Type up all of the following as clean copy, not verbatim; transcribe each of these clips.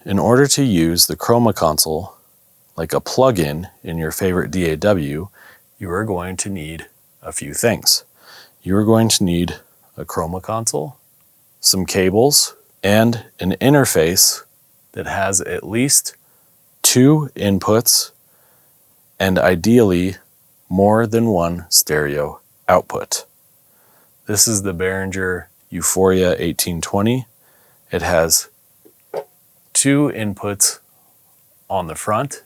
In order to use the Chroma Console like a plugin in your favorite DAW, you are going to need a few things. You are going to need a Chroma Console, some cables, and an interface that has at least 2 inputs and ideally more than one stereo output. This is the Behringer Euphoria 1820. It has 2 inputs on the front,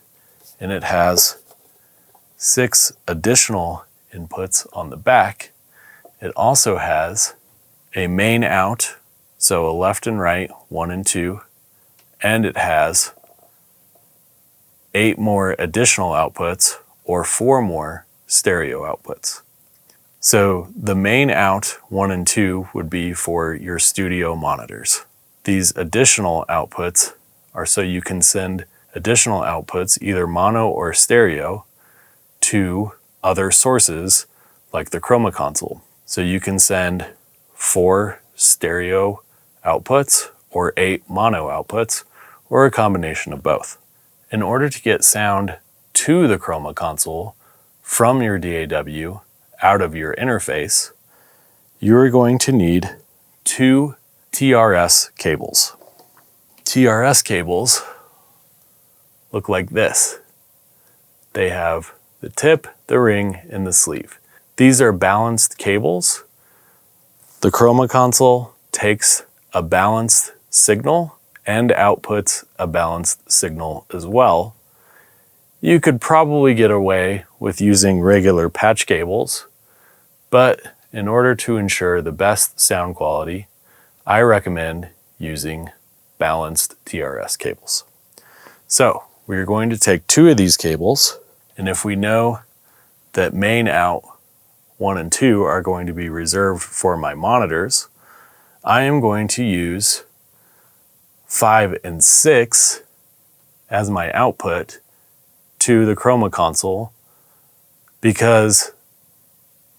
and it has 6 additional inputs on the back. It also has a main out, so a left and right, 1 and 2, and it has 8 more additional outputs or 4 more stereo outputs. So the main out 1 and 2 would be for your studio monitors. These additional outputs are so you can send additional outputs, either mono or stereo, to other sources like the Chroma Console. So you can send 4 stereo outputs or 8 mono outputs, or a combination of both. In order to get sound to the Chroma Console from your DAW out of your interface, you are going to need 2 TRS cables. TRS cables look like this. They have the tip, the ring, and the sleeve. These are balanced cables. The Chroma Console takes a balanced signal and outputs a balanced signal as well. You could probably get away with using regular patch cables, but in order to ensure the best sound quality, I recommend using balanced TRS cables. So we're going to take 2 of these cables, and if we know that main out 1 and 2 are going to be reserved for my monitors, I am going to use 5 and 6 as my output to the Chroma Console because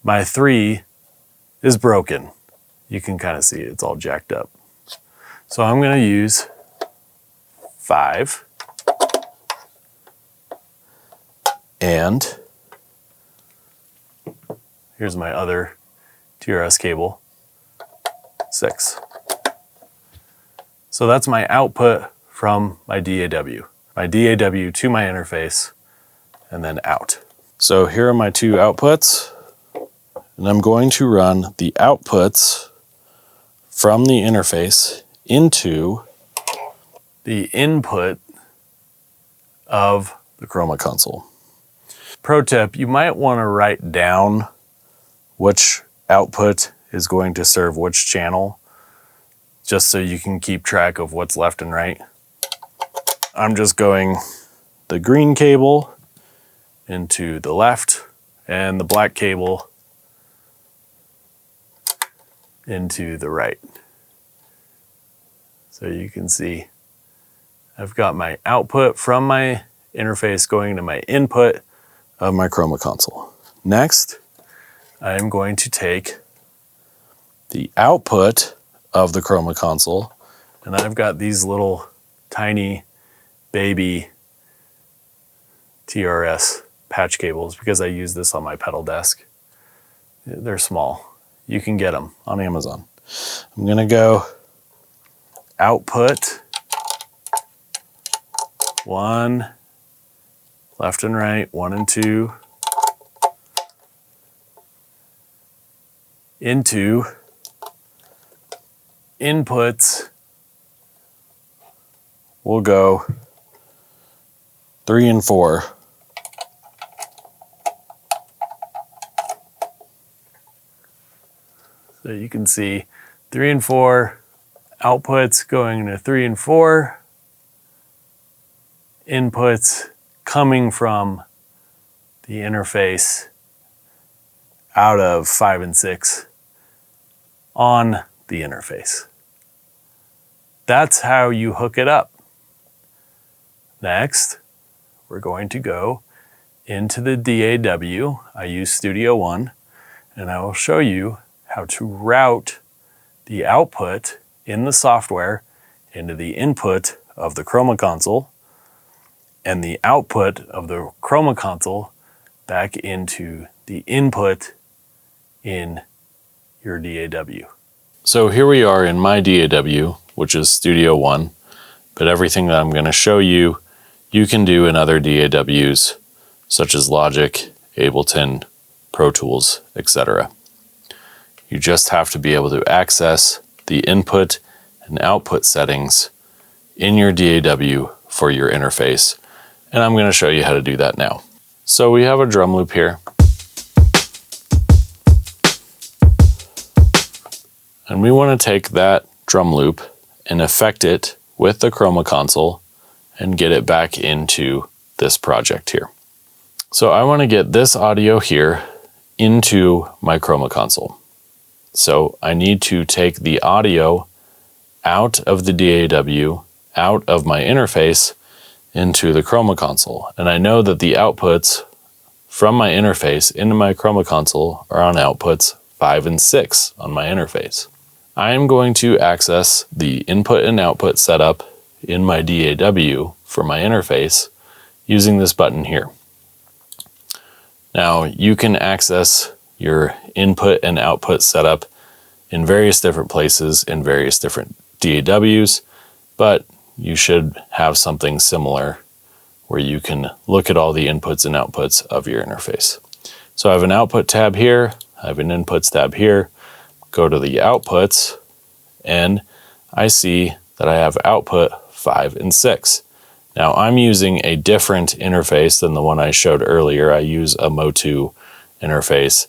my 3 is broken. You can kind of see it, it's all jacked up. So I'm going to use 5 and here's my other TRS cable, 6. So that's my output from my DAW. My DAW to my interface, and then out. So here are my 2 outputs, and I'm going to run the outputs from the interface into the input of the Chroma Console. Pro tip, you might want to write down which output is going to serve which channel, just so you can keep track of what's left and right. I'm just going the green cable into the left and the black cable into the right. So you can see I've got my output from my interface going to my input of my Chroma Console. Next, I'm going to take the output of the Chroma Console, and I've got these little tiny baby TRS patch cables because I use this on my pedal desk. They're small. You can get them on Amazon. I'm gonna go output 1, left and right, 1 and 2, into inputs. We'll go 3 and 4. So you can see 3 and 4 outputs going to 3 and 4, inputs coming from the interface out of 5 and 6 on the interface. That's how you hook it up. Next, we're going to go into the DAW. I use Studio One, and I will show you how to route the output in the software into the input of the Chroma Console and the output of the Chroma Console back into the input in your DAW. So here we are in my DAW, which is Studio One, but everything that I'm going to show you, you can do in other DAWs, such as Logic, Ableton, Pro Tools, etc. You just have to be able to access the input and output settings in your DAW for your interface, and I'm going to show you how to do that now. So we have a drum loop here, and we want to take that drum loop and affect it with the Chroma Console and get it back into this project here. So I want to get this audio here into my Chroma Console. So I need to take the audio out of the DAW, out of my interface, into the Chroma Console. And I know that the outputs from my interface into my Chroma Console are on outputs 5 and 6 on my interface. I am going to access the input and output setup in my DAW for my interface using this button here. Now you can access your input and output setup in various different places in various different DAWs, but you should have something similar where you can look at all the inputs and outputs of your interface. So I have an output tab here, I have an inputs tab here, go to the outputs, and I see that I have output 5 and 6. Now I'm using a different interface than the one I showed earlier. I use a Motu interface,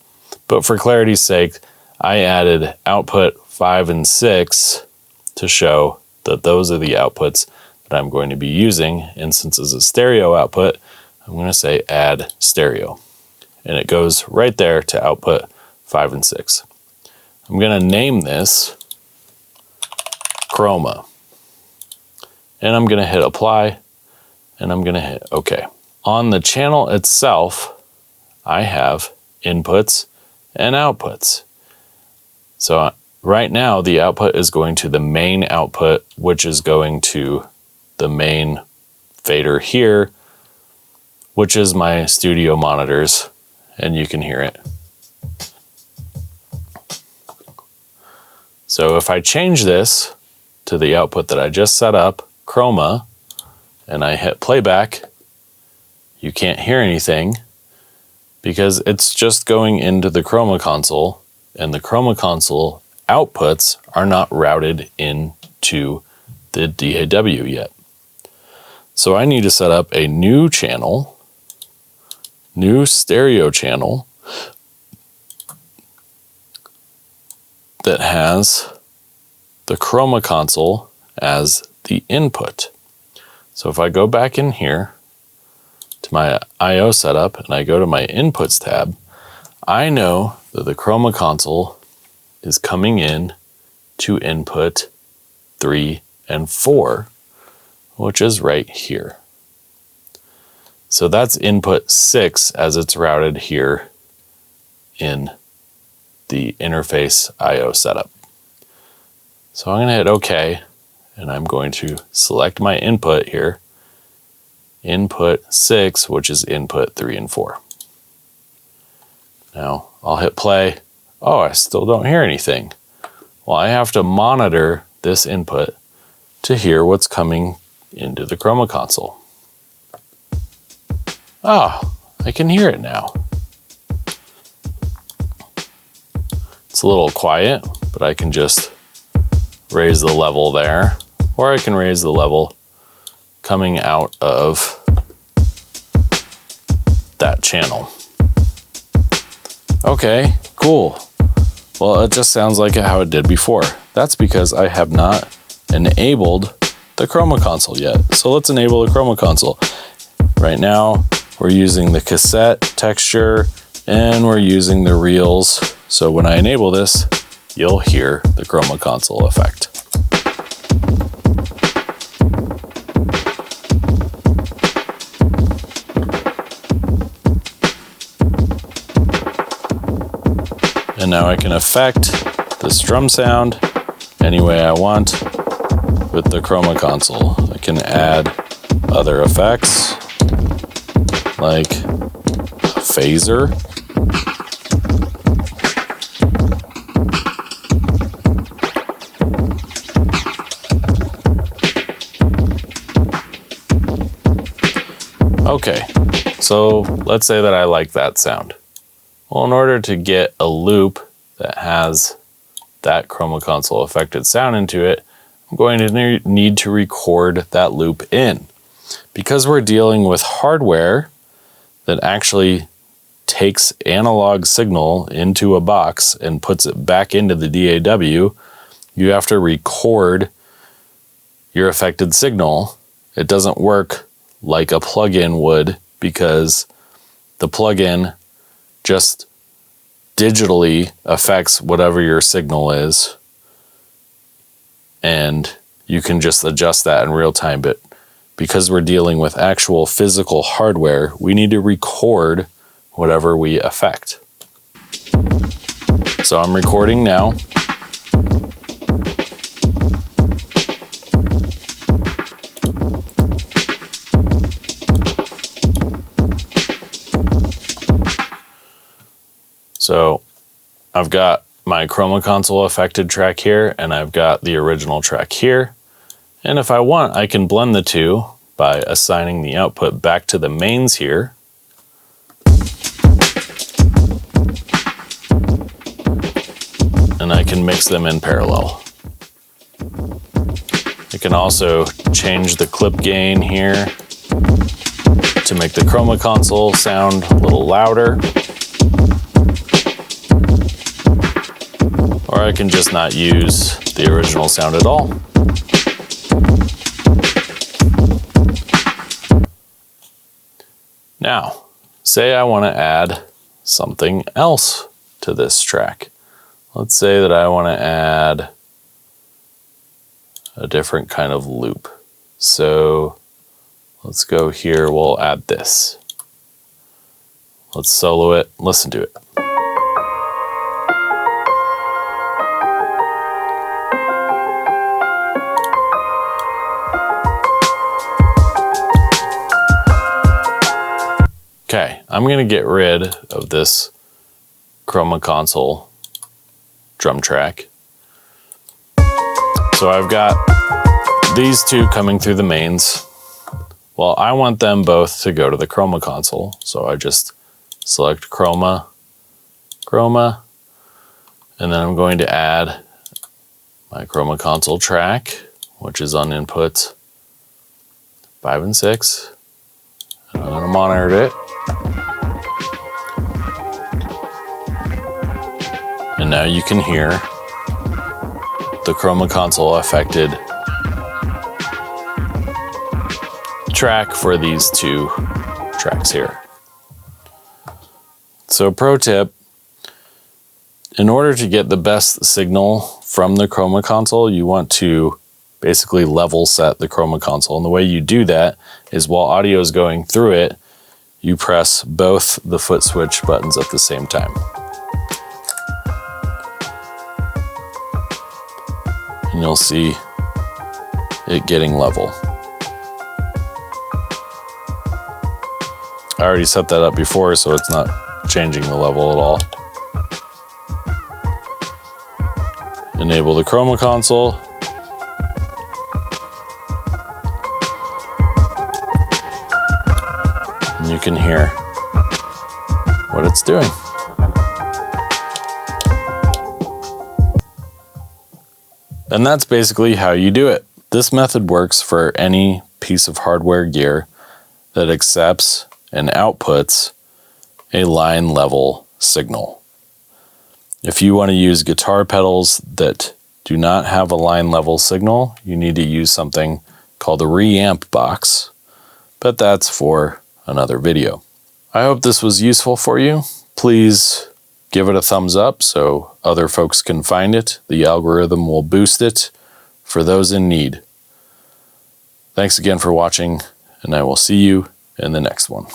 but for clarity's sake, I added output 5 and 6 to show that those are the outputs that I'm going to be using. And since it's a stereo output, I'm going to say add stereo. And it goes right there to output 5 and 6. I'm going to name this Chroma. And I'm going to hit apply, and I'm going to hit OK. On the channel itself, I have inputs and outputs. So right now the output is going to the main output, which is going to the main fader here, which is my studio monitors, and you can hear it. So if I change this to the output that I just set up, Chroma, and I hit playback, you can't hear anything because it's just going into the Chroma Console, and the Chroma Console outputs are not routed into the DAW yet. So I need to set up a new channel, new stereo channel that has the Chroma Console as the input. So if I go back in here to my I/O setup and I go to my inputs tab, I know that the Chroma Console is coming in to input 3 and 4, which is right here. So that's input 6 as it's routed here in the interface I/O setup. So I'm going to hit OK, and I'm going to select my input here, input 6, which is input 3 and 4. Now I'll hit play. Oh, I still don't hear anything. Well, I have to monitor this input to hear what's coming into the Chroma Console. Oh, I can hear it now. It's a little quiet, but I can just raise the level there, or I can raise the level coming out of that channel. Okay, cool. Well, it just sounds like how it did before. That's because I have not enabled the Chroma Console yet. So let's enable the Chroma Console. Right now, we're using the cassette texture and we're using the reels. So when I enable this, you'll hear the Chroma Console effect. And now I can affect this drum sound any way I want with the Chroma Console. I can add other effects like a phaser. Okay, so let's say that I like that sound. Well, in order to get a loop that has that Chroma Console affected sound into it, I'm going to need to record that loop in. Because we're dealing with hardware that actually takes analog signal into a box and puts it back into the DAW, you have to record your affected signal. It doesn't work like a plugin would, because the plugin just digitally affects whatever your signal is, and you can just adjust that in real time. But because we're dealing with actual physical hardware, we need to record whatever we affect. So I'm recording now. So I've got my Chroma Console affected track here, and I've got the original track here. And if I want, I can blend the two by assigning the output back to the mains here. And I can mix them in parallel. I can also change the clip gain here to make the Chroma Console sound a little louder. Or I can just not use the original sound at all. Now, say I want to add something else to this track. Let's say that I want to add a different kind of loop. So let's go here, we'll add this. Let's solo it, listen to it. Okay, I'm going to get rid of this Chroma Console drum track. So I've got these two coming through the mains. Well, I want them both to go to the Chroma Console. So I just select Chroma, Chroma, and then I'm going to add my Chroma Console track, which is on inputs 5 and 6. And I'm going to monitor it. And now you can hear the Chroma Console affected track for these two tracks here. So pro tip, in order to get the best signal from the Chroma Console, you want to basically level set the Chroma Console. And the way you do that is while audio is going through it, you press both the foot switch buttons at the same time. And you'll see it getting level. I already set that up before, so it's not changing the level at all. Enable the Chroma Console. And you can hear what it's doing. And that's basically how you do it. This method works for any piece of hardware gear that accepts and outputs a line level signal. If you want to use guitar pedals that do not have a line level signal, you need to use something called a reamp box, but that's for another video. I hope this was useful for you. Please give it a thumbs up so other folks can find it. The algorithm will boost it for those in need. Thanks again for watching, and I will see you in the next one.